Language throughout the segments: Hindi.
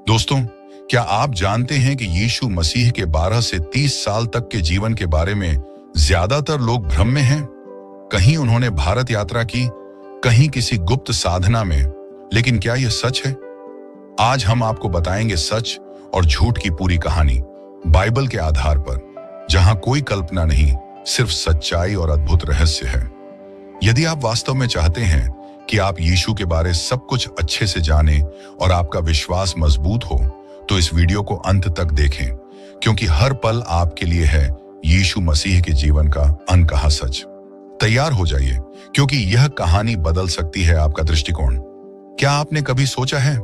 दोस्तों, क्या आप जानते हैं कि यीशु मसीह के 12 से 30 साल तक के जीवन के बारे में ज्यादातर लोग भ्रम में हैं? कहीं उन्होंने भारत यात्रा की, कहीं किसी गुप्त साधना में। लेकिन क्या यह सच है? आज हम आपको बताएंगे सच और झूठ की पूरी कहानी बाइबल के आधार पर, जहां कोई कल्पना नहीं, सिर्फ सच्चाई और अद्भुत रहस्य है। यदि आप वास्तव में चाहते हैं कि आप यीशु के बारे सब कुछ अच्छे से जानें और आपका विश्वास मजबूत हो, तो इस वीडियो को अंत तक देखें, क्योंकि हर पल आपके लिए है यीशु मसीह के जीवन का अनकहा सच। तैयार हो जाइए, क्योंकि यह कहानी बदल सकती है आपका दृष्टिकोण। क्या आपने कभी सोचा है,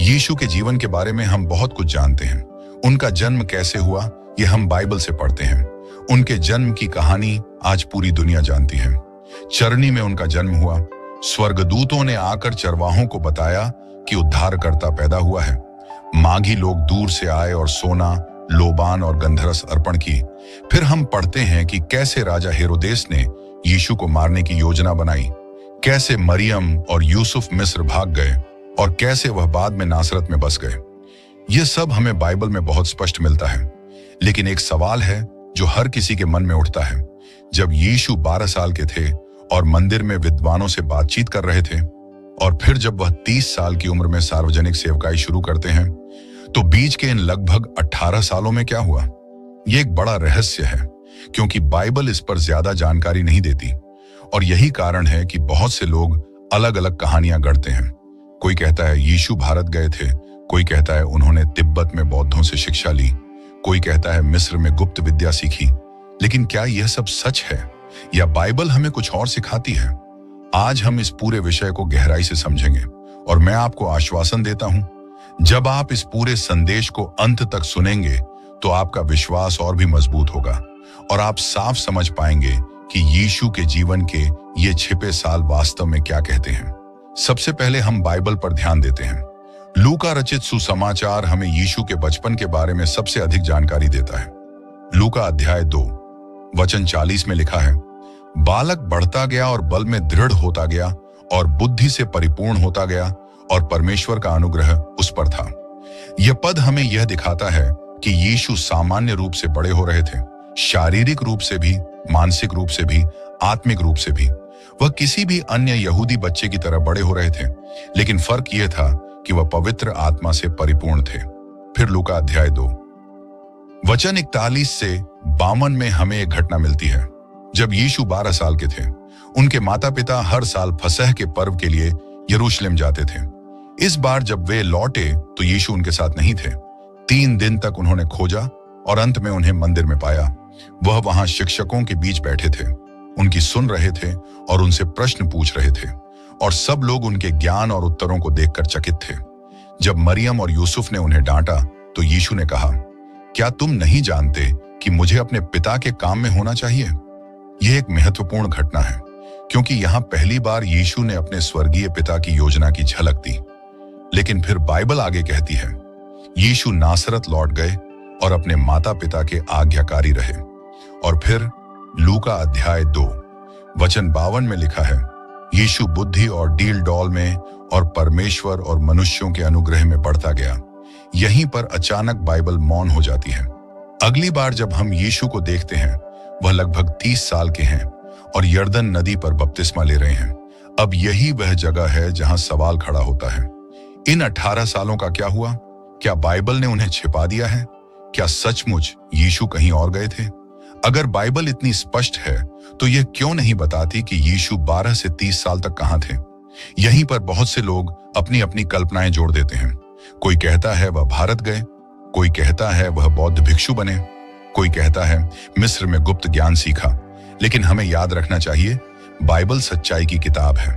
यीशु के जीवन के बारे में हम बहुत कुछ जानते हैं। उनका जन्म कैसे हुआ, यह हम बाइबल से पढ़ते हैं। उनके जन्म की कहानी आज पूरी दुनिया जानती है। चरनी में उनका जन्म हुआ। स्वर्गदूतों ने आकर चरवाहों को बताया कि उद्धारकर्ता पैदा हुआ है। माघी लोग दूर से आए और सोना, लोबान और गंधरस अर्पण की। फिर हम पढ़ते हैं कि कैसे राजा हेरोदेस ने यीशु को मारने की योजना बनाई, कैसे मरियम और यूसुफ मिस्र भाग गए और कैसे वह बाद में नासरत में बस गए। यह सब हमें बाइबल में बहुत स्पष्ट मिलता है। लेकिन एक सवाल है जो हर किसी के मन में उठता है। जब यीशु 12 साल के थे और मंदिर में विद्वानों से बातचीत कर रहे थे, और फिर जब वह 30 साल की उम्र में सार्वजनिक सेवकाई शुरू करते हैं, तो बीच के इन लगभग 18 सालों में क्या हुआ? यह एक बड़ा रहस्य है, क्योंकि बाइबल इस पर ज्यादा जानकारी नहीं देती। और यही कारण है कि बहुत से लोग अलग अलग कहानियां गढ़ते हैं। कोई कहता है यीशु भारत गए थे, कोई कहता है उन्होंने तिब्बत में बौद्धों से शिक्षा ली, कोई कहता है मिस्र में गुप्त विद्या सीखी। लेकिन क्या यह सब सच है, या बाइबल हमें कुछ और सिखाती है? आज हम इस पूरे विषय को गहराई से समझेंगे, और मैं आपको आश्वासन देता हूं, जब आप इस पूरे संदेश को अंत तक सुनेंगे, तो आपका विश्वास और भी मजबूत होगा और आप साफ समझ पाएंगे कि यीशु के जीवन के ये छिपे साल वास्तव में क्या कहते हैं। सबसे पहले हम बाइबल पर ध्यान देते हैं। लूका रचित सुसमाचार हमें यीशु के बचपन के बारे में सबसे अधिक जानकारी देता है। लूका अध्याय 2 वचन 40 में लिखा है, बालक बढ़ता गया और बल में दृढ़ होता गया और बुद्धि से परिपूर्ण होता गया, और परमेश्वर का अनुग्रह उस पर था। यह पद हमें यह दिखाता है कि यीशु सामान्य रूप से बड़े हो रहे थे, शारीरिक रूप से भी, मानसिक रूप से भी, आत्मिक रूप से भी। वह किसी भी अन्य यहूदी बच्चे की तरह बड़े हो रहे थे, लेकिन फर्क यह था कि वह पवित्र आत्मा से परिपूर्ण थे। फिर लूका अध्याय 2 वचन 41 से 52 में हमें एक घटना मिलती है। जब यीशु 12 साल के थे, उनके माता पिता हर साल फसह के पर्व के लिए यरूशलेम जाते थे। इस बार जब वे लौटे तो यीशु उनके साथ नहीं थे। 3 दिन तक उन्होंने खोजा और अंत में उन्हें मंदिर में पाया। वह वहां शिक्षकों के बीच बैठे थे, उनकी सुन रहे थे और उनसे प्रश्न पूछ रहे थे, और सब लोग उनके ज्ञान और उत्तरों को देखकर चकित थे। जब मरियम और यूसुफ ने उन्हें डांटा, तो यीशु ने कहा, क्या तुम नहीं जानते कि मुझे अपने पिता के काम में होना चाहिए? यह एक महत्वपूर्ण घटना है, क्योंकि यहां पहली बार यीशु ने अपने स्वर्गीय पिता की योजना की झलक दी। लेकिन फिर बाइबल आगे कहती है, यीशु नासरत लौट गए और अपने माता पिता के आज्ञाकारी रहे। और फिर लूका अध्याय 2 वचन 52 में लिखा है, यीशु बुद्धि और डील डॉल में और परमेश्वर और मनुष्यों के अनुग्रह में बढ़ता गया। यहीं पर अचानक बाइबल मौन हो जाती है। अगली बार जब हम यीशु को देखते हैं, वह लगभग 30 साल के हैं और यर्दन नदी पर बपतिस्मा ले रहे हैं। अब यही वह जगह है जहां सवाल खड़ा होता है, इन 18 सालों का क्या हुआ? क्या बाइबल ने उन्हें छिपा दिया है? क्या सचमुच यीशु कहीं और गए थे? अगर बाइबल इतनी स्पष्ट है, तो यह क्यों नहीं बताती कि यीशु 12 से 30 साल तक कहां थे? यहीं पर बहुत से लोग अपनी अपनी कल्पनाएं जोड़ देते हैं। कोई कहता है वह भारत गए, कोई कहता है वह बौद्ध भिक्षु बने, कोई कहता है मिस्र में गुप्त ज्ञान सीखा। लेकिन हमें याद रखना चाहिए, बाइबल सच्चाई की किताब है।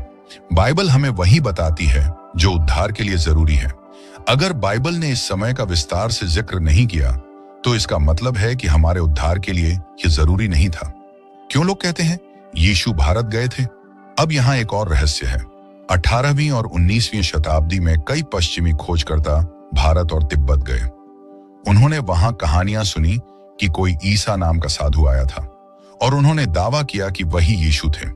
बाइबल हमें वही बताती है जो उद्धार के लिए जरूरी है। अगर बाइबल ने इस समय का विस्तार से जिक्र नहीं किया, तो इसका मतलब है कि हमारे उद्धार के लिए यह जरूरी नहीं था। क्यों लोग कहते हैं यीशु भारत गए थे? अब यहाँ एक और रहस्य है। 18वीं और 19वीं शताब्दी में कई पश्चिमी खोजकर्ता भारत और तिब्बत गए। उन्होंने वहां कहानियां सुनी कि कोई ईसा नाम का साधु आया था, और उन्होंने दावा किया कि वही यीशु थे।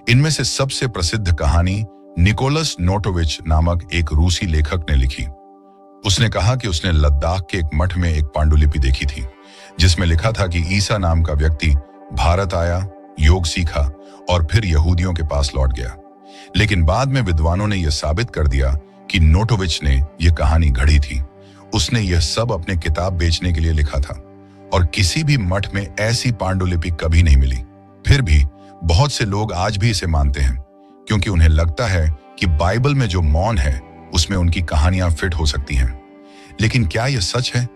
इनमें से सबसे प्रसिद्ध कहानी निकोलस नोटोविच नामक एक रूसी लेखक ने लिखी। उसने कहा कि उसने लद्दाख के एक मठ में एक पांडुलिपि देखी थी जिसमें लिखा था कि ईसा नाम का व्यक्ति भारत आया, योग सीखा और फिर यहूदियों के पास लौट गया। लेकिन बाद में विद्वानों ने यह साबित कर दिया कि नोटोविच ने यह कहानी गढ़ी थी। उसने यह सब अपने किताब बेचने के लिए लिखा था और किसी भी मठ में ऐसी पांडुलिपि कभी नहीं मिली। फिर भी बहुत से लोग आज भी इसे मानते हैं क्योंकि उन्हें लगता है कि बाइबल में जो मौन है उसमें उनकी कहानियां फिट हो सकती हैं। लेकिन क्या यह सच है?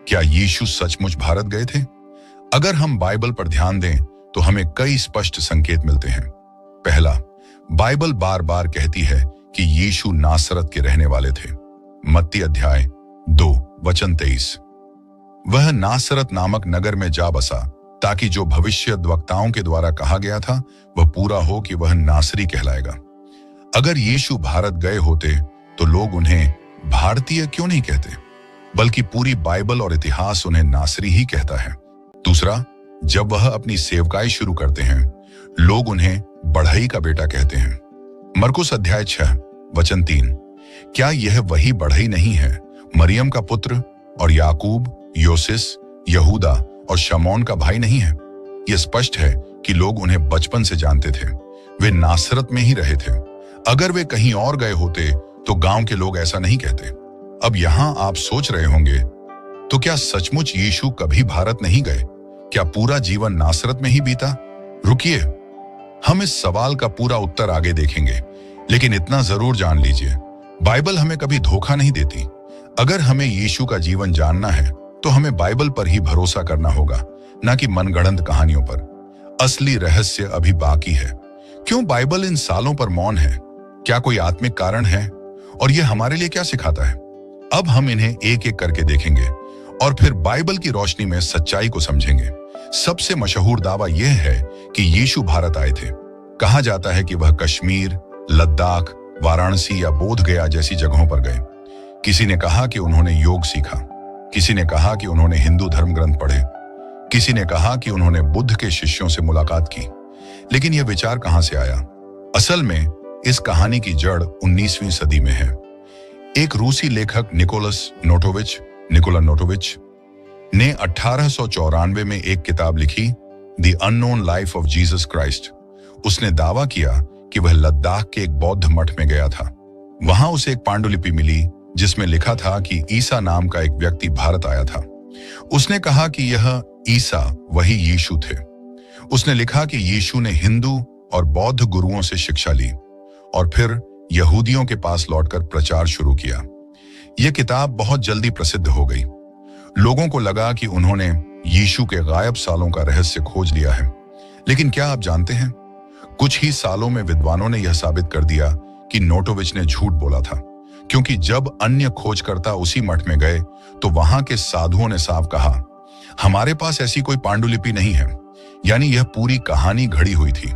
क्या यीशु सचमुच भारत गए थे? अगर हम बाइबल पर ध्यान दें तो हमें कई स्पष्ट संकेत मिलते हैं। पहला, बाइबल बार बार कहती है कि यीशु नासरत के रहने वाले थे। मत्ती अध्याय 2 वचन 23। वह नासरत नामक नगर में जा बसा ताकि जो भविष्यद्वक्ताओं के द्वारा कहा गया था वह पूरा हो कि वह नासरी कहलाएगा। अगर यीशु भारत गए होते तो लोग उन्हें भारतीय क्यों नहीं कहते, बल्कि पूरी बाइबल और इतिहास उन्हें नासरी ही कहता है। दूसरा, जब वह अपनी सेवकाई शुरू करते हैं लोग उन्हें बढ़ई का बेटा कहते हैं। मरकुस अध्याय 6 वचन 3। क्या यह वही बढ़ई नहीं है, मरियम का पुत्र और याकूब, योसिस, यहूदा और शमौन का भाई नहीं है? यह स्पष्ट है कि लोग उन्हें बचपन से जानते थे। वे नासरत में ही रहे थे। अगर वे कहीं और गए होते तो गांव के लोग ऐसा नहीं कहते। अब यहां आप सोच रहे होंगे, तो क्या सचमुच यीशु कभी भारत नहीं गए? क्या पूरा जीवन नासरत में ही बीता? रुकिए, हम इस सवाल का पूरा उत्तर आगे देखेंगे, लेकिन इतना जरूर जान लीजिए, बाइबल हमें कभी धोखा नहीं देती। अगर हमें यीशु का जीवन जानना है तो हमें बाइबल पर ही भरोसा करना होगा, न कि मनगढ़ंत कहानियों पर। असली रहस्य अभी बाकी है। क्यों बाइबल इन सालों पर मौन है? क्या कोई आत्मिक कारण है? और यह हमारे लिए क्या सिखाता है? अब हम इन्हें एक एक करके देखेंगे और फिर बाइबल की रोशनी में सच्चाई को समझेंगे। सबसे मशहूर दावा यह है कि यीशु भारत आए थे। कहा जाता है कि वह कश्मीर, लद्दाख, वाराणसी या बोध गया जैसी जगहों पर गए। किसी ने कहा कि उन्होंने योग सीखा, किसी ने कहा कि उन्होंने हिंदू धर्म ग्रंथ पढ़े, किसी ने कहा कि उन्होंने बुद्ध के शिष्यों से मुलाकात की। लेकिन यह विचार कहां से आया? असल में इस कहानी की जड़ 19वीं सदी में है। एक रूसी लेखक निकोला नोटोविच ने 1894 में एक किताब लिखी, the unknown life of Jesus Christ. उसने दावा किया कि वह लद्दाख के एक बौद्ध मठ में गया था। वहां उसे एक पांडुलिपि मिली जिसमें लिखा था कि ईसा नाम का एक व्यक्ति भारत आया था। उसने कहा कि यह ईसा वही यीशु थे। उसने लिखा कि यीशु ने हिंदू और बौद्ध गुरुओं से शिक्षा ली और फिर यहूदियों के पास लौटकर प्रचार शुरू किया। यह किताब बहुत जल्दी प्रसिद्ध हो गई। लोगों को लगा कि उन्होंने यीशु के गायब सालों का रहस्य खोज लिया है। लेकिन क्या आप जानते हैं, कुछ ही सालों में विद्वानों ने यह साबित कर दिया कि नोटोविच ने झूठ बोला था, क्योंकि जब अन्य खोजकर्ता उसी मठ में गए तो वहां के साधुओं ने साफ कहा, हमारे पास ऐसी कोई पांडुलिपि नहीं है। यानी यह पूरी कहानी घड़ी हुई थी।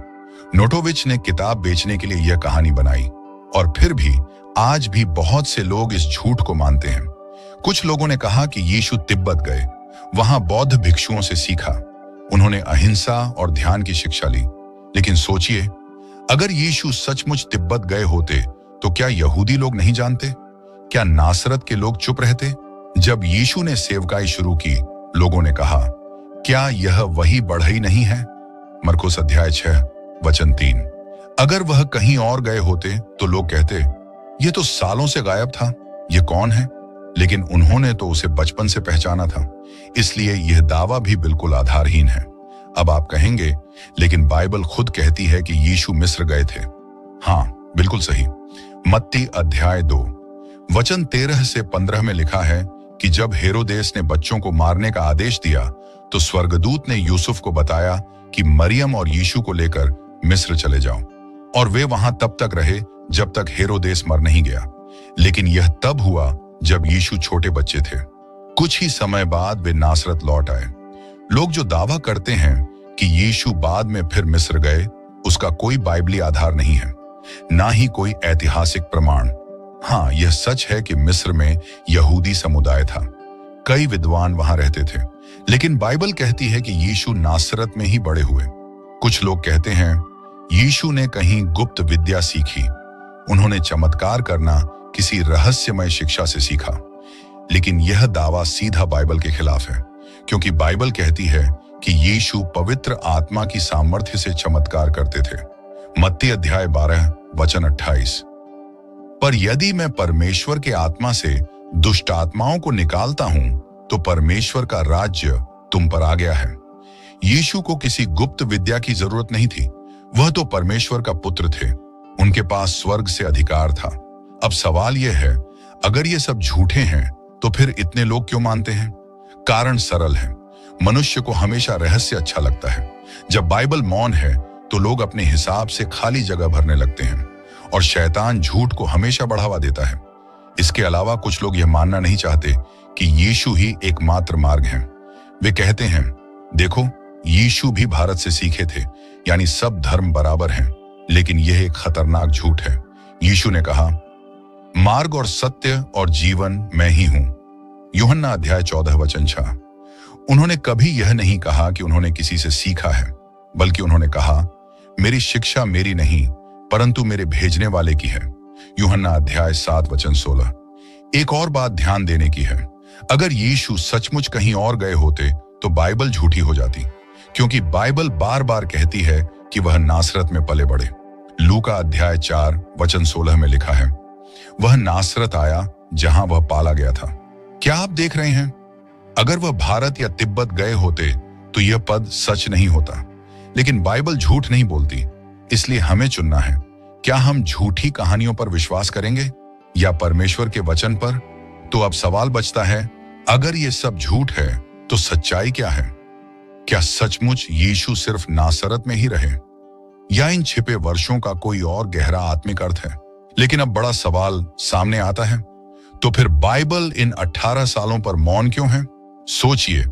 नोटोविच ने किताब बेचने के लिए यह कहानी बनाई और फिर भी आज भी बहुत से लोग इस झूठ को मानते हैं। कुछ लोगों ने कहा कि यीशु तिब्बत गए, वहां बौद्ध भिक्षुओं से सीखा, उन्होंने अहिंसा और ध्यान की शिक्षा ली। लेकिन सोचिए, अगर यीशु सचमुच तिब्बत गए होते तो क्या यहूदी लोग नहीं जानते? क्या नासरत के लोग चुप रहते? जब यीशु ने सेवकाई शुरू की, लोगों ने कहा, क्या यह वही बढ़ई नहीं है? मरकुस अध्याय 6 वचन 3। अगर वह कहीं और गए होते तो लोग कहते, यह तो सालों से गायब था, यह कौन है? लेकिन उन्होंने तो उसे बचपन से पहचाना था, इसलिए यह दावा भी बिल्कुल आधारहीन है। अब आप कहेंगे, लेकिन बाइबल खुद कहती है कि यीशु मिस्र गए थे। हाँ, बिल्कुल सही। मत्ती अध्याय 2 वचन 13 से 15 में लिखा है कि जब हेरोदेस ने बच्चों को मारने का आदेश दिया तो स्वर्गदूत ने यूसुफ को बताया कि मरियम और यीशु को लेकर मिस्र चले जाओ, और वे वहां तब तक रहे जब तक हेरोदेस मर नहीं गया। लेकिन यह तब हुआ जब यीशु छोटे बच्चे थे। कुछ ही समय बाद वे नासरत लौट आए। लोग जो दावा करते हैं कि यीशु बाद में फिर मिस्र गए, उसका कोई बाइबली आधार नहीं है, ना ही कोई ऐतिहासिक प्रमाण। हाँ, यह सच है कि मिस्र में यहूदी समुदाय था, कई विद्वान वहां रहते थे, लेकिन बाइबल कहती है कि यीशु नासरत में ही बड़े हुए। कुछ लोग कहते हैं यीशु ने कहीं गुप्त विद्या सीखी, उन्होंने चमत्कार करना किसी रहस्यमय शिक्षा से सीखा, लेकिन यह दावा सीधा बाइबल के खिलाफ है, क्योंकि बाइबल कहती है कि यीशु पवित्र आत्मा की सामर्थ्य से चमत्कार करते थे। मत्ती अध्याय 12 वचन 28। पर यदि मैं परमेश्वर के आत्मा से दुष्ट आत्माओं को निकालता हूं तो परमेश्वर का राज्य तुम पर आ गया है। यीशु को किसी गुप्त विद्या की जरूरत नहीं थी। वह तो परमेश्वर का पुत्र थे। उनके पास स्वर्ग से अधिकार था। अब सवाल यह है, अगर ये सब झूठे हैं तो फिर इतने लोग क्यों मानते हैं? कारण सरल है। मनुष्य को हमेशा रहस्य अच्छा लगता है। जब बाइबल मौन है तो लोग अपने हिसाब से खाली जगह भरने लगते हैं और शैतान झूठ को हमेशा बढ़ावा देता है। इसके अलावा कुछ लोग यह मानना नहीं चाहते कि यीशु ही एकमात्र मार्ग है। वे कहते हैं, देखो, यीशु भी भारत से सीखे थे, यानी सब धर्म बराबर हैं। लेकिन यह एक खतरनाक झूठ है। यीशु ने कहा, मार्ग और सत्य और जीवन मैं ही हूं। यूहन्ना अध्याय 14 वचन 6। उन्होंने कभी यह नहीं कहा कि उन्होंने किसी से सीखा है, बल्कि उन्होंने कहा, मेरी शिक्षा मेरी नहीं परंतु मेरे भेजने वाले की है। यूहन्ना अध्याय 7 वचन 16। एक और बात ध्यान देने की है, अगर यीशु सचमुच कहीं और गए होते तो बाइबल झूठी हो जाती, क्योंकि बाइबल बार बार कहती है कि वह नासरत में पले बढ़े। लूका अध्याय 4 वचन 16 में लिखा है, वह नासरत आया जहां वह पाला गया था। क्या आप देख रहे हैं? अगर वह भारत या तिब्बत गए होते तो यह पद सच नहीं होता। लेकिन बाइबल झूठ नहीं बोलती, इसलिए हमें चुनना है। क्या हम झूठी कहानियों पर विश्वास करेंगे या परमेश्वर के वचन पर? तो अब सवाल बचता है, अगर यह सब झूठ है तो सच्चाई क्या है? क्या सचमुच यीशु सिर्फ नासरत में ही रहे, या इन छिपे वर्षों का कोई और गहरा आत्मिक अर्थ है? लेकिन अब बड़ा सवाल सामने आता है, तो फिर बाइबल इन 18 सालों पर मौन क्यों है? सोचिए,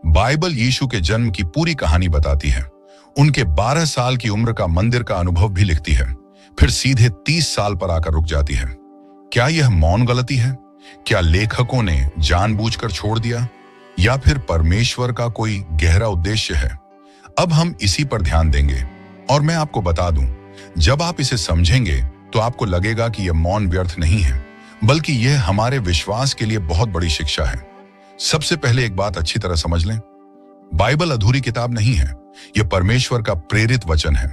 बाइबल यीशु के जन्म की पूरी कहानी बताती है। उनके 12 साल की उम्र का मंदिर का अनुभव भी लिखती है, फिर सीधे 30 साल पर आकर रुक जाती है। क्या यह मौन गलती है? क्या लेखकों ने जानबूझकर छोड़ दिया, या फिर परमेश्वर का कोई गहरा उद्देश्य है? अब हम इसी पर ध्यान देंगे, और मैं आपको बता दूं, जब आप इसे समझेंगे तो आपको लगेगा कि यह मौन व्यर्थ नहीं है, बल्कि यह हमारे विश्वास के लिए बहुत बड़ी शिक्षा है। सबसे पहले एक बात अच्छी तरह समझ लें, बाइबल अधूरी किताब नहीं है, यह परमेश्वर का प्रेरित वचन है।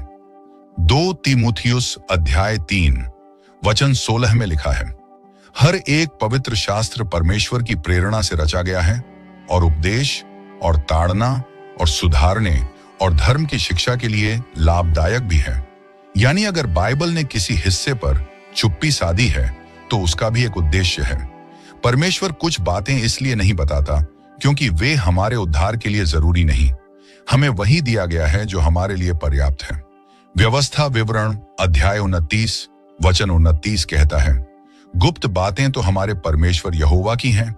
2 तीमुथियुस अध्याय 3 वचन 16 में लिखा है, हर एक पवित्र शास्त्र परमेश्वर की प्रेरणा से रचा गया है और उपदेश और ताड़ना और सुधारने और धर्म की शिक्षा के लिए लाभदायक भी है। यानी अगर बाइबल ने किसी हिस्से पर चुप्पी साधी है तो उसका भी एक उद्देश्य है। परमेश्वर कुछ बातें इसलिए नहीं बताता क्योंकि वे हमारे उद्धार के लिए जरूरी नहीं। हमें वही दिया गया है जो हमारे लिए पर्याप्त है। व्यवस्था विवरण अध्याय 29 वचन 29 कहता है, गुप्त बातें तो हमारे परमेश्वर यहोवा की हैं,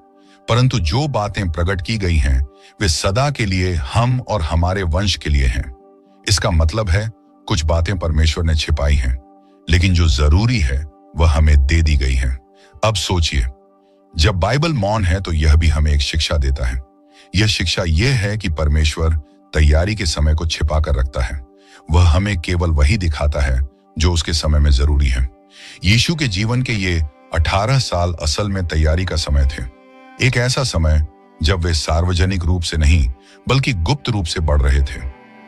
परंतु जो बातें प्रकट की गई हैं वे सदा के लिए हम और हमारे वंश के लिए हैं। इसका मतलब है कुछ बातें परमेश्वर ने छिपाई हैं, लेकिन जो जरूरी है वह हमें दे दी गई है। अब सोचिए, जब बाइबल मौन है तो यह भी हमें एक शिक्षा देता है। यह शिक्षा यह है कि परमेश्वर तैयारी के समय को छिपा कर रखता है। वह हमें केवल वही दिखाता है जो उसके समय में जरूरी है। यीशु के जीवन के ये 18 साल असल में तैयारी का समय थे। एक ऐसा समय जब वे सार्वजनिक रूप से नहीं बल्कि गुप्त रूप से बढ़ रहे थे।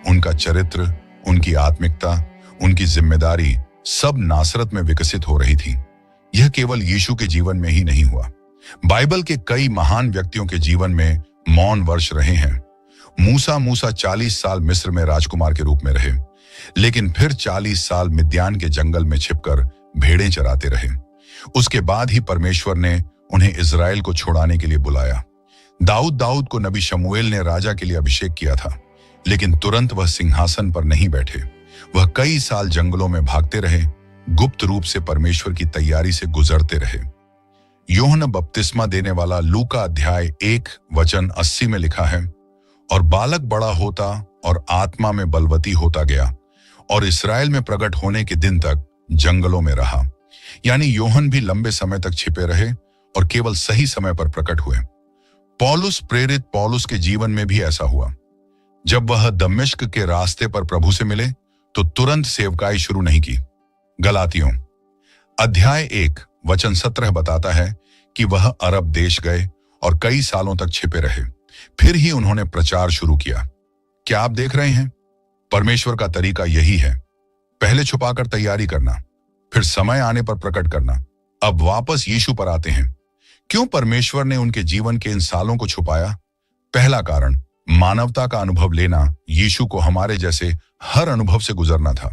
उनका चरित्र, उनकी आत्मिकता, उनकी जिम्मेदारी सब नासरत में विकसित हो रही थी। यह केवल यीशु के जीवन में ही नहीं हुआ। बाइबल के कई महान व्यक्तियों के जीवन में मौन वर्ष रहे हैं। मूसा 40 साल मिस्र में राजकुमार के रूप में रहे, लेकिन फिर 40 साल मिद्यान के जंगल में छिपकर भेड़ें चराते रहे। उसके बाद ही परमेश्वर ने उन्हें इजराइल को छुड़ाने के लिए बुलाया। दाऊद को नबी शमूएल ने राजा के लिए अभिषेक किया था, लेकिन तुरंत वह सिंहासन पर नहीं बैठे। वह कई साल जंगलों में भागते रहे, गुप्त रूप से परमेश्वर की तैयारी से गुजरते रहे। यूहन्ना बपतिस्मा देने वाला लूका अध्याय 1 वचन 80 में लिखा है, और बालक बड़ा होता और आत्मा में बलवती होता गया और इस्राएल में प्रकट होने के दिन तक जंगलों में रहा। यानी यूहन्ना भी लंबे समय तक छिपे रहे और केवल सही समय पर प्रकट हुए। पौलुस प्रेरित पौलुस के जीवन में भी ऐसा हुआ। जब वह दमिश्क के रास्ते पर प्रभु से मिले तो तुरंत सेवकाई शुरू नहीं की। गलातियों अध्याय 1 वचन 17 बताता है कि वह अरब देश गए और कई सालों तक छिपे रहे। फिर ही उन्होंने प्रचार शुरू किया। क्या आप देख रहे हैं? परमेश्वर का तरीका यही है, पहले छुपाकर तैयारी करना, फिर समय आने पर प्रकट करना। अब वापस यीशु पर आते हैं। क्यों परमेश्वर ने उनके जीवन के इन सालों को छुपाया? पहला कारण, मानवता का अनुभव लेना। यीशु को हमारे जैसे हर अनुभव से गुजरना था।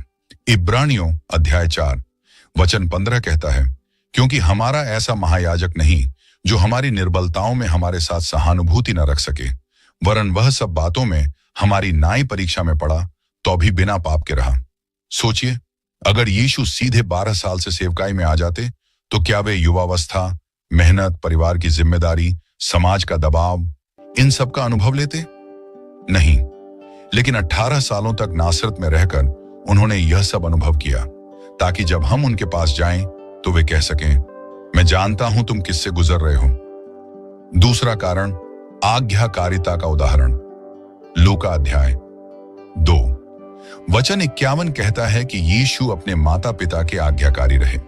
इब्रानियों अध्याय 4 वचन 15 कहता है, क्योंकि हमारा ऐसा महायाजक नहीं जो हमारी निर्बलताओं में हमारे साथ सहानुभूति न रख सके, वरन वह सब बातों में हमारी न्याय परीक्षा में पड़ा तो भी बिना पाप के रहा। सोचिए, अगर यीशु सीधे 12 साल से सेवकाई में आ जाते तो क्या वे युवावस्था, मेहनत, परिवार की जिम्मेदारी, समाज का दबाव, इन सब का अनुभव लेते? नहीं, लेकिन 18 सालों तक नासरत में रहकर उन्होंने यह सब अनुभव किया, ताकि जब हम उनके पास जाएं तो वे कह सकें, मैं जानता हूं तुम किससे गुजर रहे हो। दूसरा कारण, आज्ञाकारिता का उदाहरण। लूका अध्याय 2 वचन 51 कहता है कि यीशु अपने माता पिता के आज्ञाकारी रहे,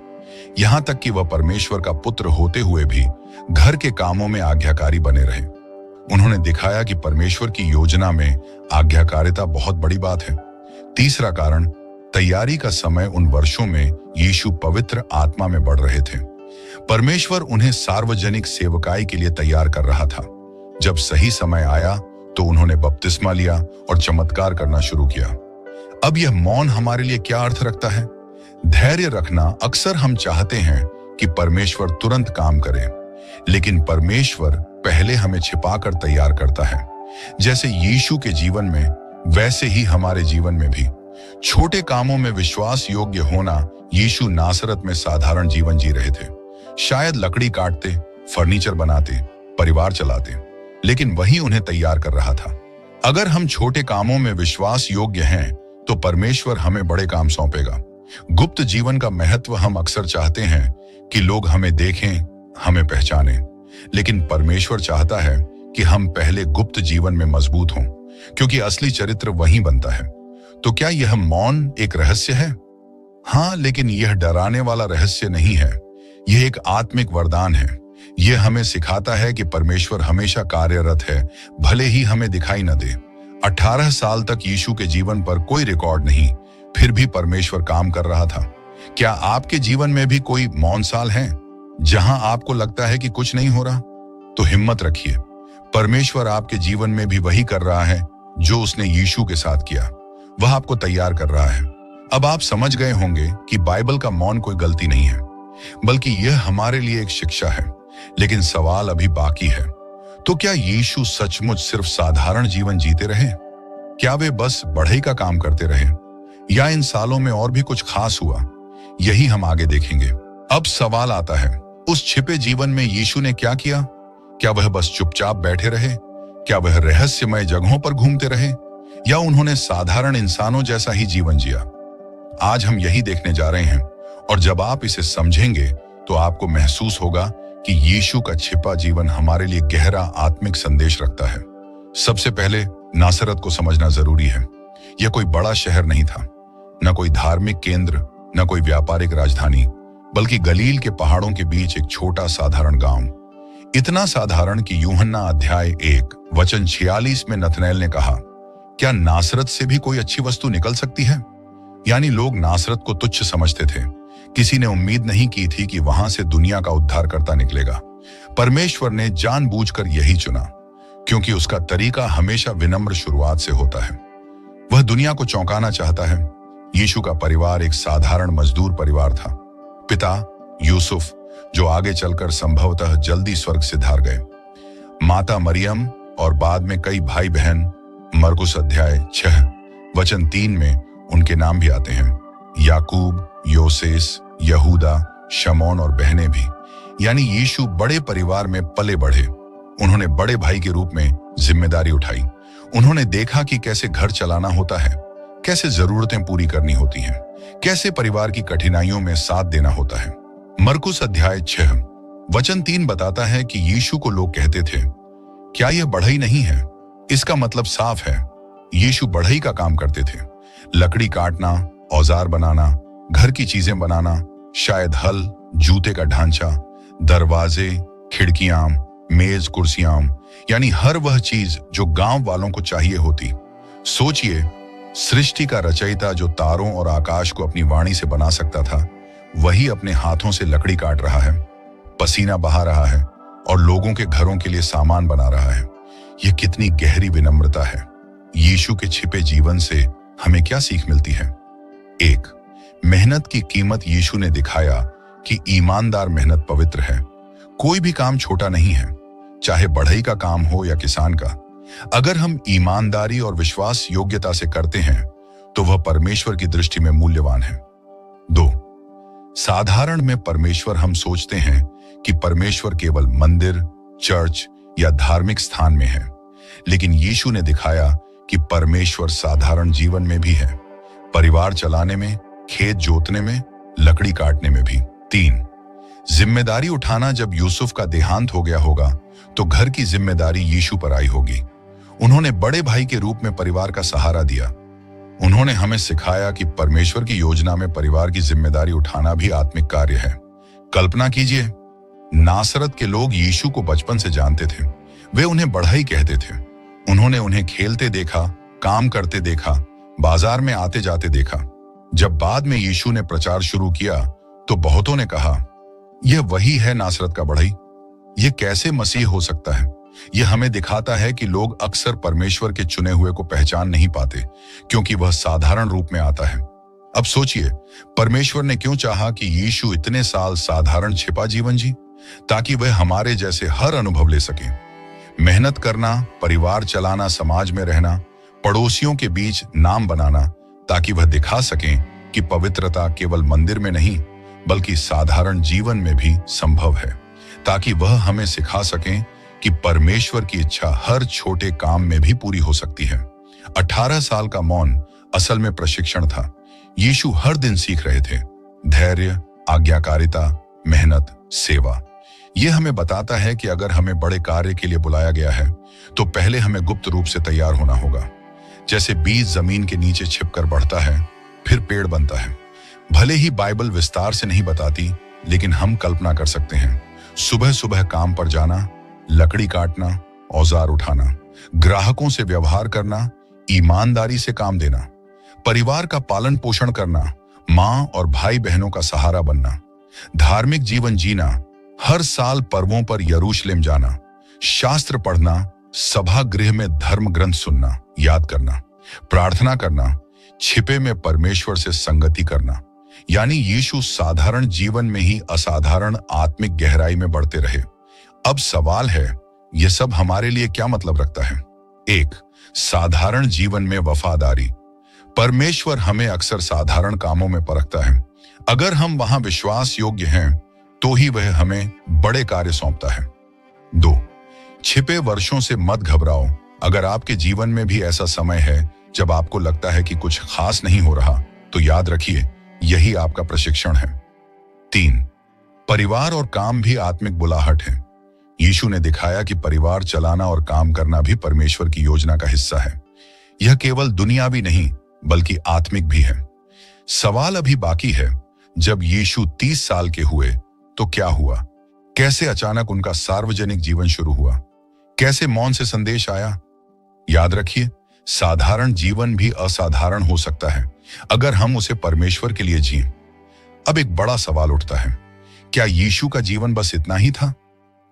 यहां तक कि वह परमेश्वर का पुत्र होते हुए भी घर के कामों में आज्ञाकारी बने रहे। उन्होंने दिखाया कि परमेश्वर की योजना में आज्ञाकारिता बहुत बड़ी बात है। तीसरा कारण, तैयारी का समय। उन वर्षों में यीशु पवित्र आत्मा में बढ़ रहे थे। परमेश्वर उन्हें सार्वजनिक सेवकाई के लिए तैयार कर रहा था। जब सही समय आया तो उन्होंने बपतिस्मा लिया और चमत्कार करना शुरू किया। अब यह मौन हमारे लिए क्या अर्थ रखता है? धैर्य रखना। अक्सर हम चाहते हैं कि परमेश्वर तुरंत काम करे, लेकिन परमेश्वर पहले हमें छिपाकर तैयार करता है। जैसे यीशु के जीवन में, वैसे ही हमारे जीवन में भी। छोटे कामों में विश्वास योग्य होना। यीशु नासरत में साधारण जीवन जी रहे थे। शायद लकड़ी काटते, फर्नीचर बनाते, परिवार चलाते, लेकिन वही उन्हें तैयार कर रहा था। अगर हम छोटे कामों में विश्वास योग्य हैं तो परमेश्वर हमें बड़े काम सौंपेगा। गुप्त जीवन का महत्व। हम अक्सर चाहते हैं कि लोग हमें देखें, हमें पहचानें, लेकिन परमेश्वर चाहता है कि हम पहले गुप्त जीवन में मजबूत हों, क्योंकि असली चरित्र वहीं बनता है। तो क्या यह मौन एक रहस्य है? हाँ, लेकिन यह डराने वाला रहस्य नहीं है। यह एक आत्मिक वरदान है। यह हमें सिखाता है कि परमेश्वर हमेशा कार्यरत है, भले ही हमें दिखाई न दे। 18 साल तक यीशु के जीवन पर कोई रिकॉर्ड नहीं, फिर भी परमेश्वर काम कर रहा था। क्या आपके जीवन में भी कोई मौन साल है जहां आपको लगता है कि कुछ नहीं हो रहा? तो हिम्मत रखिए, परमेश्वर आपके जीवन में भी वही कर रहा है जो उसने यीशु के साथ किया। वह आपको तैयार कर रहा है। अब आप समझ गए होंगे कि बाइबल का मौन कोई गलती नहीं है, बल्कि यह हमारे लिए एक शिक्षा है। लेकिन सवाल अभी बाकी है, तो क्या यीशु सचमुच सिर्फ साधारण जीवन जीते रहे? क्या वे बस बढ़ई का काम करते रहे, या इन सालों में और भी कुछ खास हुआ? यही हम आगे देखेंगे। अब सवाल आता है, उस छिपे जीवन में यीशु ने क्या किया? क्या वह बस चुपचाप बैठे रहे? क्या वह रहस्यमय जगहों पर घूमते रहे, या उन्होंने साधारण इंसानों जैसा ही जीवन जिया? आज हम यही देखने जा रहे हैं, और जब आप इसे समझेंगे तो आपको महसूस होगा कि यीशु का छिपा जीवन हमारे लिए गहरा आत्मिक संदेश रखता है। सबसे पहले नासरत को समझना जरूरी है। यह कोई बड़ा शहर नहीं था, न कोई धार्मिक केंद्र, न कोई व्यापारिक राजधानी, बल्कि गलील के पहाड़ों के बीच एक छोटा साधारण गांव। इतना साधारण कि यूहन्ना अध्याय 1 वचन 46 में नतनएल ने कहा, क्या नासरत से भी कोई अच्छी वस्तु निकल सकती है? यानी लोग नासरत को तुच्छ समझते थे। किसी ने उम्मीद नहीं की थी कि वहां से दुनिया का उद्धारकर्ता निकलेगा। परमेश्वर ने जानबूझकर यही चुना, क्योंकि उसका तरीका हमेशा विनम्र शुरुआत से होता है। वह दुनिया को चौंकाना चाहता है। यीशु का परिवार एक साधारण मजदूर परिवार था। पिता यूसुफ, जो आगे चलकर संभवतः जल्दी स्वर्ग सिधार गए, माता मरियम, और बाद में कई भाई बहन। मरकुस अध्याय 6 वचन 3 में उनके नाम भी आते हैं, याकूब, योसेस, यहूदा, शमौन और बहनें भी। यानी यीशु बड़े परिवार में पले बढ़े। उन्होंने बड़े भाई के रूप में जिम्मेदारी उठाई। उन्होंने देखा कि कैसे घर चलाना होता है, कैसे जरूरतें पूरी करनी होती हैं, कैसे परिवार की कठिनाइयों में साथ देना होता है। मरकुस अध्याय 6 वचन 3 बताता है कि यीशु को लोग कहते थे, क्या यह बढ़ई नहीं है? इसका मतलब साफ है, यीशु बढ़ई का काम करते थे। लकड़ी काटना, औजार बनाना, घर की चीजें बनाना, शायद हल, जूते का ढांचा, दरवाजे, खिड़कियां, मेज, कुर्सियां, यानी हर वह चीज जो गांव वालों को चाहिए होती। सोचिए, सृष्टि का रचयिता जो तारों और आकाश को अपनी वाणी से बना सकता था, वही अपने हाथों से लकड़ी काट रहा है, पसीना बहा रहा है और लोगों के घरों के लिए सामान बना रहा है। यह कितनी गहरी विनम्रता है। यीशु के छिपे जीवन से हमें क्या सीख मिलती है? एक, मेहनत की कीमत। यीशु ने दिखाया कि ईमानदार मेहनत पवित्र है। कोई भी काम छोटा नहीं है, चाहे बढ़ई का काम हो या किसान का। अगर हम ईमानदारी और विश्वास योग्यता से करते हैं तो वह परमेश्वर की दृष्टि में मूल्यवान है। दो, साधारण में परमेश्वर। हम सोचते हैं कि परमेश्वर केवल मंदिर, चर्च या धार्मिक स्थान में है, लेकिन यीशु ने दिखाया कि परमेश्वर साधारण जीवन में भी है, परिवार चलाने में, खेत जोतने में, लकड़ी काटने में भी। तीन, जिम्मेदारी उठाना। जब यूसुफ का देहांत हो गया होगा तो घर की जिम्मेदारी यीशु पर आई होगी। उन्होंने बड़े भाई के रूप में परिवार का सहारा दिया। उन्होंने हमें सिखाया कि परमेश्वर की योजना में परिवार की जिम्मेदारी उठाना भी आत्मिक कार्य है। कल्पना कीजिए, नासरत के लोग यीशु को बचपन से जानते थे। वे उन्हें बढ़ई कहते थे। उन्होंने उन्हें खेलते देखा, काम करते देखा, बाजार में आते जाते देखा। जब बाद में यीशु ने प्रचार शुरू किया तो बहुतों ने कहा, यह वही है नासरत का बढ़ई। यह कैसे मसीह हो सकता है? यह हमें दिखाता है कि लोग अक्सर परमेश्वर के चुने हुए को पहचान नहीं पाते, क्योंकि वह साधारण रूप में आता है। अब सोचिए, परमेश्वर ने क्यों चाहा कि यीशु इतने साल साधारण छिपा जीवन जी, ताकि वह हमारे जैसे हर अनुभव ले सके। मेहनत करना, परिवार चलाना, समाज में रहना, पड़ोसियों के बीच नाम बनाना, ताकि वह दिखा सकें कि पवित्रता केवल मंदिर में नहीं बल्कि साधारण जीवन में भी संभव है, ताकि वह हमें सिखा सकें कि परमेश्वर की इच्छा हर छोटे काम में भी पूरी हो सकती है। 18 साल का मौन असल में प्रशिक्षण था। यीशु हर दिन सीख रहे थे। धैर्य, आज्ञाकारिता, मेहनत, सेवा। यह हमें बताता है कि अगर हमें बड़े कार्य के लिए बुलाया गया है तो पहले हमें गुप्त रूप से तैयार होना होगा। जैसे बीज जमीन के नीचे छिपकर बढ़ता है, फिर पेड़ बनता है। भले ही बाइबल विस्तार से नहीं बताती, लेकिन हम कल्पना कर सकते हैं। सुबह सुबह काम पर जाना, लकड़ी काटना, औजार उठाना, ग्राहकों से व्यवहार करना, ईमानदारी से काम देना, परिवार का पालन पोषण करना, माँ और भाई बहनों का सहारा बनना, धार्मिक जीवन जीना, हर साल पर्वों पर यरूशलेम जाना, शास्त्र पढ़ना, सभा गृह में धर्म ग्रंथ सुनना, याद करना, प्रार्थना करना, छिपे में परमेश्वर से संगति करना। यानी यीशु साधारण जीवन में ही असाधारण आत्मिक गहराई में बढ़ते रहे। अब सवाल है, यह सब हमारे लिए क्या मतलब रखता है? एक, साधारण जीवन में वफादारी। परमेश्वर हमें अक्सर साधारण कामों में परखता है। अगर हम वहां विश्वास योग्य हैं तो ही वह हमें बड़े कार्य सौंपता है। दो, छिपे वर्षों से मत घबराओ। अगर आपके जीवन में भी ऐसा समय है जब आपको लगता है कि कुछ खास नहीं हो रहा, तो याद रखिए, यही आपका प्रशिक्षण है। तीन, परिवार और काम भी आत्मिक बुलाहट है। यीशु ने दिखाया कि परिवार चलाना और काम करना भी परमेश्वर की योजना का हिस्सा है। यह केवल दुनियावी नहीं बल्कि आत्मिक भी है। सवाल अभी बाकी है, जब यीशु 30 साल के हुए तो क्या हुआ? कैसे अचानक उनका सार्वजनिक जीवन शुरू हुआ? कैसे मौन से संदेश आया? याद रखिए, साधारण जीवन भी असाधारण हो सकता है अगर हम उसे परमेश्वर के लिए जिएं। अब एक बड़ा सवाल उठता है, क्या यीशु का जीवन बस इतना ही था?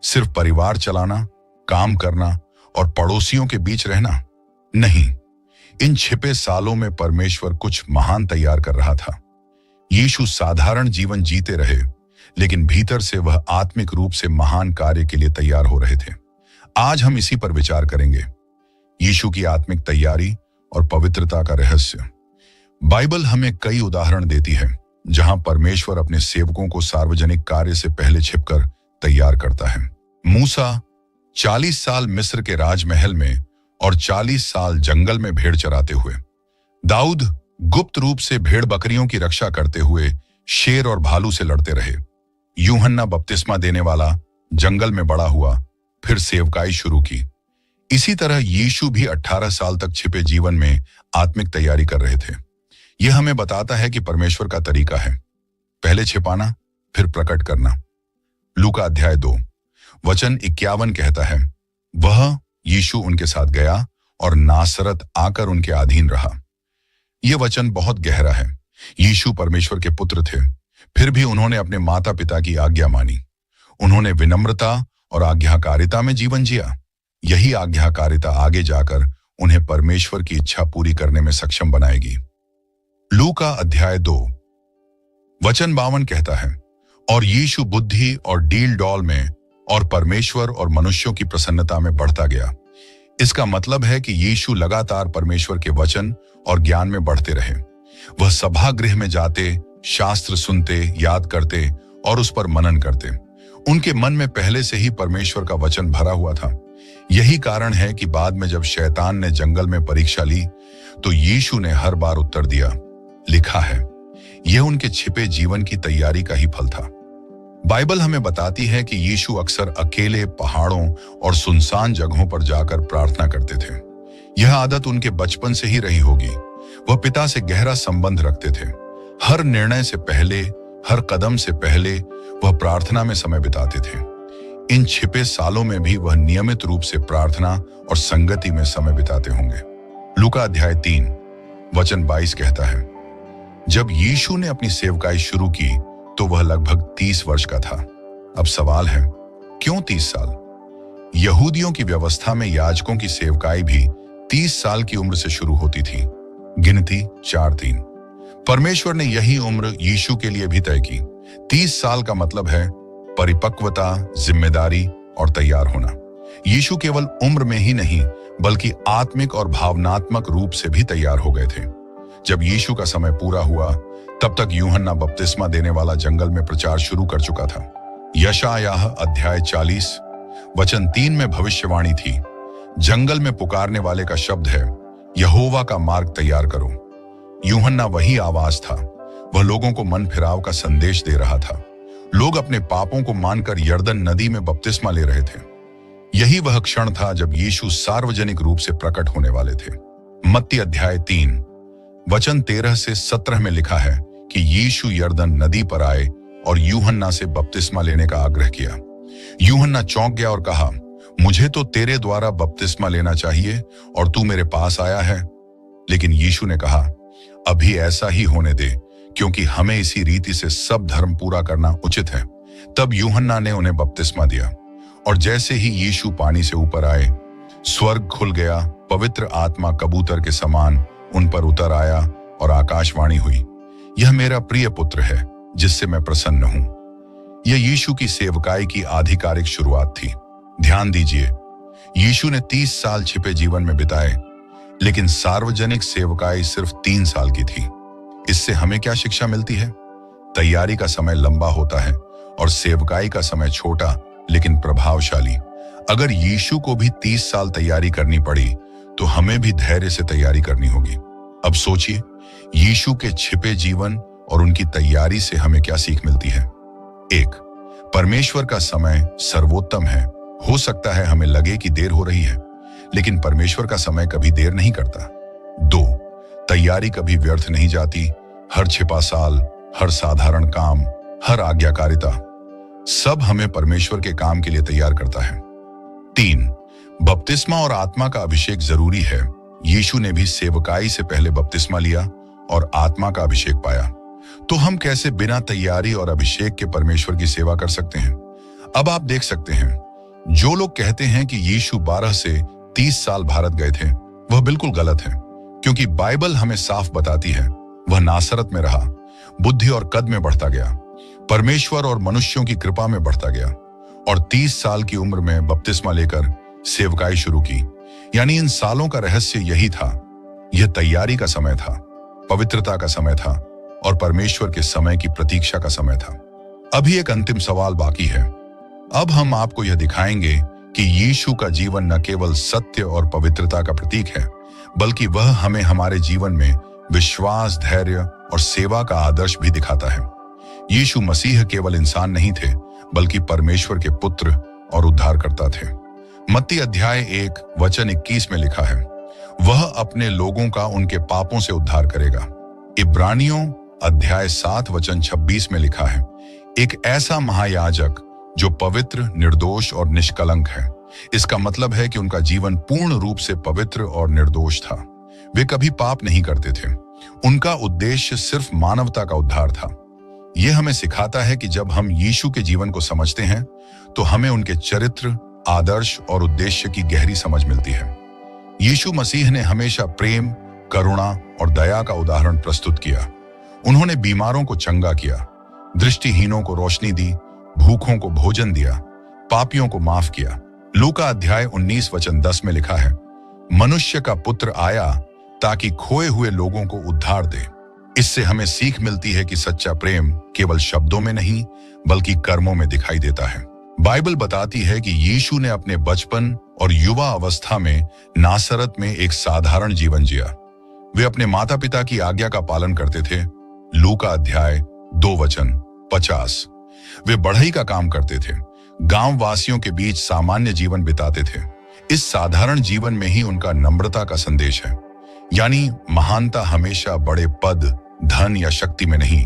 सिर्फ परिवार चलाना, काम करना और पड़ोसियों के बीच रहना? नहीं, इन छिपे सालों में परमेश्वर कुछ महान तैयार कर रहा था। यीशु साधारण जीवन जीते रहे, लेकिन भीतर से वह आत्मिक रूप से महान कार्य के लिए तैयार हो रहे थे। आज हम इसी पर विचार करेंगे, यीशु की आत्मिक तैयारी और पवित्रता का रहस्य। बाइबल हमें कई उदाहरण देती है जहां परमेश्वर अपने सेवकों को सार्वजनिक कार्य से पहले छिपकर तैयार करता है। मूसा 40 साल मिस्र के राजमहल में और 40 साल जंगल में भेड़ चराते हुए। दाऊद गुप्त रूप से भेड़ बकरियों की रक्षा करते हुए शेर और भालू से लड़ते रहे। यूहन्ना बपतिस्मा देने वाला जंगल में बड़ा हुआ, फिर सेवकाई शुरू की। इसी तरह यीशु भी 18 साल तक छिपे जीवन में आत्मिक तैयारी कर रहे थे। यह हमें बताता है कि परमेश्वर का तरीका है, पहले छिपाना फिर प्रकट करना। लूका अध्याय 2। वचन 51 कहता है, वह यीशु उनके साथ गया और नासरत आकर उनके अधीन रहा। यह वचन बहुत गहरा है। यीशु परमेश्वर के पुत्र थे, फिर भी उन्होंने अपने माता पिता की आज्ञा मानी। उन्होंने विनम्रता और आज्ञाकारिता में जीवन जिया। यही आज्ञाकारिता आगे जाकर उन्हें परमेश्वर की इच्छा पूरी करने में सक्षम बनाएगी। लूका अध्याय 2 वचन 52 कहता है, और यीशु बुद्धि और डील डॉल में और परमेश्वर और मनुष्यों की प्रसन्नता में बढ़ता गया। इसका मतलब है कि यीशु लगातार परमेश्वर के वचन और ज्ञान में बढ़ते रहे। वह सभागृह में जाते, शास्त्र सुनते, याद करते और उस पर मनन करते। उनके मन में पहले से ही परमेश्वर का वचन भरा हुआ था। यही कारण है कि बाद में जब शैतान ने जंगल में परीक्षा ली तो यीशु ने हर बार उत्तर दिया। लिखा है, यह उनके छिपे जीवन की तैयारी का ही फल था। बाइबल हमें बताती है कि यीशु अक्सर अकेले पहाड़ों और सुनसान जगहों पर जाकर प्रार्थना करते थे। यह आदत उनके बचपन से ही रही होगी। वह पिता से गहरा संबंध रखते थे। हर निर्णय से पहले, हर कदम से पहले वह प्रार्थना में समय बिताते थे। इन छिपे सालों में भी वह नियमित रूप से प्रार्थना और संगति में समय बिताते होंगे। लूका अध्याय 3 वचन 22 कहता है, जब यीशु ने अपनी सेवकाई शुरू की तो वह लगभग 30 वर्ष का था। अब सवाल है, क्यों 30 साल? यहूदियों की व्यवस्था में याजकों की सेवकाई भी 30 साल की उम्र से शुरू होती थी। गिनती 4:3। परमेश्वर ने यही उम्र यीशु के लिए भी तय की। 30 साल का मतलब है परिपक्वता, जिम्मेदारी और तैयार होना। यीशु केवल उम्र में ही नहीं बल्कि आत्मिक और भावनात्मक रूप से भी तैयार हो गए थे। जब यीशु का समय पूरा हुआ तब तक यूहन्ना बपतिस्मा देने वाला जंगल में प्रचार शुरू कर चुका था। यशायाह अध्याय 40 वचन 3 में भविष्यवाणी थी, जंगल में पुकारने वाले का शब्द है, यहोवा का मार्ग तैयार करो। यूहन्ना वही आवाज था। वह लोगों को मन फिराव का संदेश दे रहा था। लोग अपने पापों को मानकर यर्दन नदी में बपतिस्मा ले रहे थे। यही वह क्षण था जब यीशु सार्वजनिक रूप से प्रकट होने वाले थे। मत्ती अध्याय 3 वचन 13 से 17 में लिखा है कि यीशु यर्दन नदी पर आए और यूहन्ना से बपतिस्मा लेने का आग्रह किया। यूहन्ना चौंक गया और कहा, मुझे तो तेरे द्वारा बपतिस्मा लेना चाहिए और तू मेरे पास आया है। लेकिन यीशु ने कहा, अभी ऐसा ही होने दे, क्योंकि हमें इसी रीति से सब धर्म पूरा करना उचित है। तब यूहन्ना ने उन्हें बपतिस्मा दिया और जैसे ही यीशु पानी से ऊपर आए, स्वर्ग खुल गया, पवित्र आत्मा कबूतर के समान उन पर उतर आया और आकाशवाणी हुई, यह मेरा प्रिय पुत्र है जिससे मैं प्रसन्न हूं। यह यीशु की सेवकाई की आधिकारिक शुरुआत थी। ध्यान दीजिए, यीशु ने 30 साल छिपे जीवन में बिताए, लेकिन सार्वजनिक सेवकाई सिर्फ 3 साल की थी। इससे हमें क्या शिक्षा मिलती है? तैयारी का समय लंबा होता है और सेवकाई का समय छोटा लेकिन प्रभावशाली। अगर यीशु को भी 30 साल तैयारी करनी पड़ी तो हमें भी धैर्य से तैयारी करनी होगी। अब सोचिए, यीशु के छिपे जीवन और उनकी तैयारी से हमें क्या सीख मिलती है? 1, परमेश्वर का समय सर्वोत्तम है। हो सकता है हमें लगे कि देर हो रही है, लेकिन परमेश्वर का समय कभी देर नहीं करता। 2, तैयारी कभी व्यर्थ नहीं जाती। हर छिपा साल, हर साधारण काम, हर आज्ञाकारिता, सब हमें परमेश्वर के काम के लिए तैयार करता है। 3, बपतिस्मा और आत्मा का अभिषेक जरूरी है। यीशु ने भी सेवकाई से पहले बपतिस्मा लिया और आत्मा का अभिषेक पाया। तो हम कैसे बिना तैयारी और अभिषेक के परमेश्वर की सेवा कर सकते हैं? अब आप देख सकते हैं, जो लोग कहते हैं कि यीशु 12 से 30 साल भारत गए थे, वह बिल्कुल गलत है, क्योंकि बाइबल हमें साफ बताती है वह नासरत में रहा, बुद्धि और कद में बढ़ता गया, परमेश्वर और मनुष्यों की कृपा में बढ़ता गया और 30 साल की उम्र में बपतिस्मा लेकर सेवकाई शुरू की। यानी इन सालों का रहस्य यही था। यह तैयारी का समय था, पवित्रता का समय था और परमेश्वर के समय की प्रतीक्षा का समय था। अभी एक अंतिम सवाल बाकी है। अब हम आपको यह दिखाएंगे कि यीशु का जीवन न केवल सत्य और पवित्रता का प्रतीक है, बल्कि वह हमें हमारे जीवन में विश्वास, धैर्य और सेवा का आदर्श भी दिखाता है। यीशु मसीह केवल इंसान नहीं थे, बल्कि परमेश्वर के पुत्र और उद्धारकर्ता थे। मत्ती अध्याय 1 वचन 21 में लिखा है, वह अपने लोगों का उनके पापों से उद्धार करेगा। इब्रानियों अध्याय 7 वचन 26 में लिखा है, एक ऐसा महायाजक जो पवित्र, निर्दोष और निष्कलंक है। इसका मतलब है कि उनका जीवन पूर्ण रूप से पवित्र और निर्दोष था। वे कभी पाप नहीं करते थे। उनका उद्देश्य सिर्फ मानवता का उद्धार था। यह हमें सिखाता है कि जब हम यीशु के जीवन को समझते हैं तो हमें उनके चरित्र, आदर्श और उद्देश्य की गहरी समझ मिलती है। यीशु मसीह ने हमेशा प्रेम, करुणा और दया का उदाहरण प्रस्तुत किया। उन्होंने बीमारों को चंगा किया, दृष्टिहीनों को रोशनी दी, भूखों को भोजन दिया, पापियों को माफ किया। लूका अध्याय 19 वचन 10 में लिखा है, मनुष्य का पुत्र आया ताकि खोए हुए लोगों को उद्धार दे। इससे हमें सीख मिलती है कि सच्चा प्रेम केवल शब्दों में नहीं बल्कि कर्मों में दिखाई देता है। बाइबल बताती है कि यीशु ने अपने बचपन और युवा अवस्था में नासरत में एक साधारण जीवन जिया। वे अपने माता पिता की आज्ञा का पालन करते थे। लूका अध्याय 2 वचन 50। वे बढ़ई का काम करते थे, गांव वासियों के बीच सामान्य जीवन बिताते थे। इस साधारण जीवन में ही उनका नम्रता का संदेश है। यानी महानता हमेशा बड़े पद, धन या शक्ति में नहीं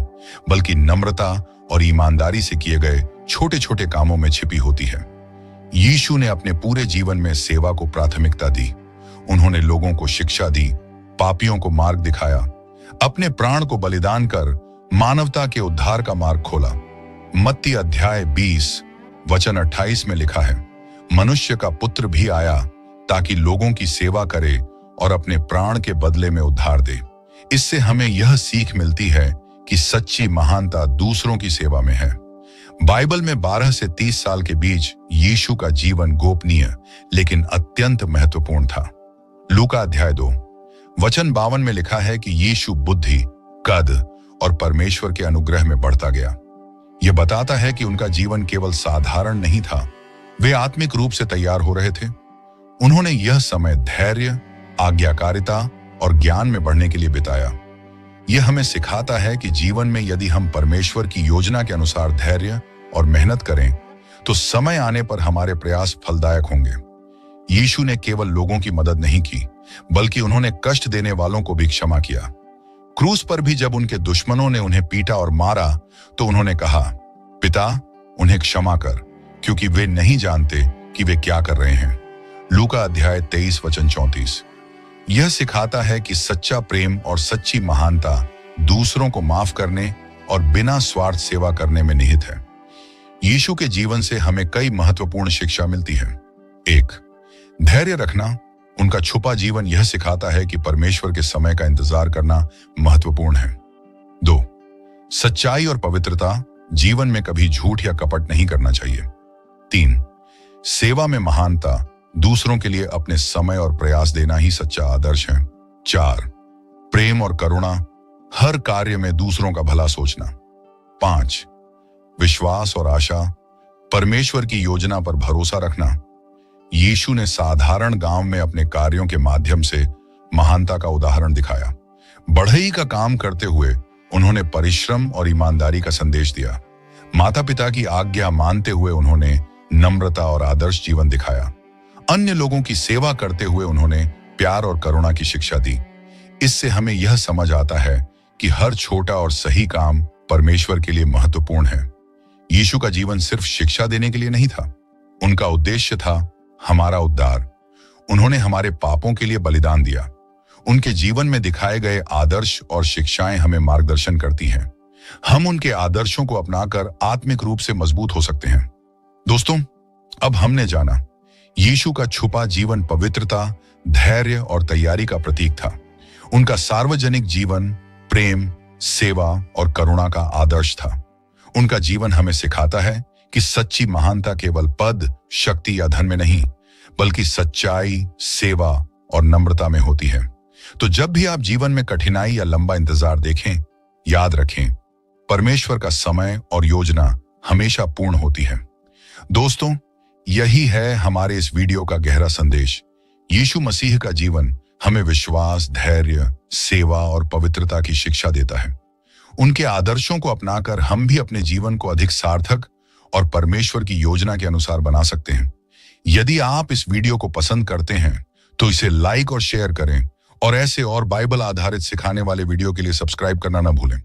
बल्कि नम्रता और ईमानदारी से किए गए छोटे छोटे कामों में छिपी होती है। यीशु ने अपने पूरे जीवन में सेवा को प्राथमिकता दी। उन्होंने लोगों को शिक्षा दी, पापियों को मार्ग दिखाया, अपने प्राण को बलिदान कर मानवता के उद्धार का मार्ग खोला। मत्ती अध्याय 20 वचन 28 में लिखा है, मनुष्य का पुत्र भी आया ताकि लोगों की सेवा करे और अपने प्राण के बदले में उद्धार दे। इससे हमें यह सीख मिलती है कि सच्ची महानता दूसरों की सेवा में है। बाइबल में 12 से 30 साल के बीच यीशु का जीवन गोपनीय लेकिन अत्यंत महत्वपूर्ण था। लूका अध्याय 2 वचन 52 में लिखा है कि यीशु बुद्धि, कद और परमेश्वर के अनुग्रह में बढ़ता गया। यह बताता है कि उनका जीवन केवल साधारण नहीं था, वे आत्मिक रूप से तैयार हो रहे थे। उन्होंने यह समय धैर्य, आज्ञाकारिता और ज्ञान में बढ़ने के लिए बिताया। यह हमें सिखाता है कि जीवन में यदि हम परमेश्वर की योजना के अनुसार धैर्य और मेहनत करें तो समय आने पर हमारे प्रयास फलदायक होंगे। यीशु ने केवल लोगों की मदद नहीं की बल्कि उन्होंने कष्ट देने वालों को भी क्षमा किया। क्रूस पर भी जब उनके दुश्मनों ने उन्हें पीटा और मारा तो उन्होंने कहा, पिता उन्हें क्षमा कर क्योंकि वे नहीं जानते कि वे क्या कर रहे हैं। लूका अध्याय 23 वचन 34। यह सिखाता है कि सच्चा प्रेम और सच्ची महानता दूसरों को माफ करने और बिना स्वार्थ सेवा करने में निहित है। यीशु के जीवन से हमें कई महत्वपूर्ण शिक्षा मिलती है। 1. धैर्य रखना। उनका छुपा जीवन यह सिखाता है कि परमेश्वर के समय का इंतजार करना महत्वपूर्ण है। 2. सच्चाई और पवित्रता। जीवन में कभी झूठ या कपट नहीं करना चाहिए। 3. सेवा में महानता। दूसरों के लिए अपने समय और प्रयास देना ही सच्चा आदर्श है। 4. प्रेम और करुणा। हर कार्य में दूसरों का भला सोचना। 5. विश्वास और आशा। परमेश्वर की योजना पर भरोसा रखना। यीशु ने साधारण गांव में अपने कार्यों के माध्यम से महानता का उदाहरण दिखाया। बढ़ई का काम करते हुए उन्होंने परिश्रम और ईमानदारी का संदेश दिया। माता पिता की आज्ञा मानते हुए उन्होंने नम्रता और आदर्श जीवन दिखाया। अन्य लोगों की सेवा करते हुए उन्होंने प्यार और करुणा की शिक्षा दी। इससे हमें यह समझ आता है कि हर छोटा और सही काम परमेश्वर के लिए महत्वपूर्ण है। यीशु का जीवन सिर्फ शिक्षा देने के लिए नहीं था, उनका उद्देश्य था हमारा उद्धार। उन्होंने हमारे पापों के लिए बलिदान दिया। उनके जीवन में दिखाए गए आदर्श और शिक्षाएं हमें मार्गदर्शन करती हैं। हम उनके आदर्शों को अपनाकर आत्मिक रूप से मजबूत हो सकते हैं। दोस्तों, अब हमने जाना यीशु का छुपा जीवन पवित्रता, धैर्य और तैयारी का प्रतीक था। उनका सार्वजनिक जीवन प्रेम, सेवा और करुणा का आदर्श था। उनका जीवन हमें सिखाता है कि सच्ची महानता केवल पद, शक्ति या धन में नहीं बल्कि सच्चाई, सेवा और नम्रता में होती है। तो जब भी आप जीवन में कठिनाई या लंबा इंतजार देखें, याद रखें, परमेश्वर का समय और योजना हमेशा पूर्ण होती है। दोस्तों, यही है हमारे इस वीडियो का गहरा संदेश। यीशु मसीह का जीवन हमें विश्वास, धैर्य, सेवा और पवित्रता की शिक्षा देता है। उनके आदर्शों को अपनाकर हम भी अपने जीवन को अधिक सार्थक और परमेश्वर की योजना के अनुसार बना सकते हैं। यदि आप इस वीडियो को पसंद करते हैं तो इसे लाइक और शेयर करें और ऐसे और बाइबल आधारित सिखाने वाले वीडियो के लिए सब्सक्राइब करना ना भूलें।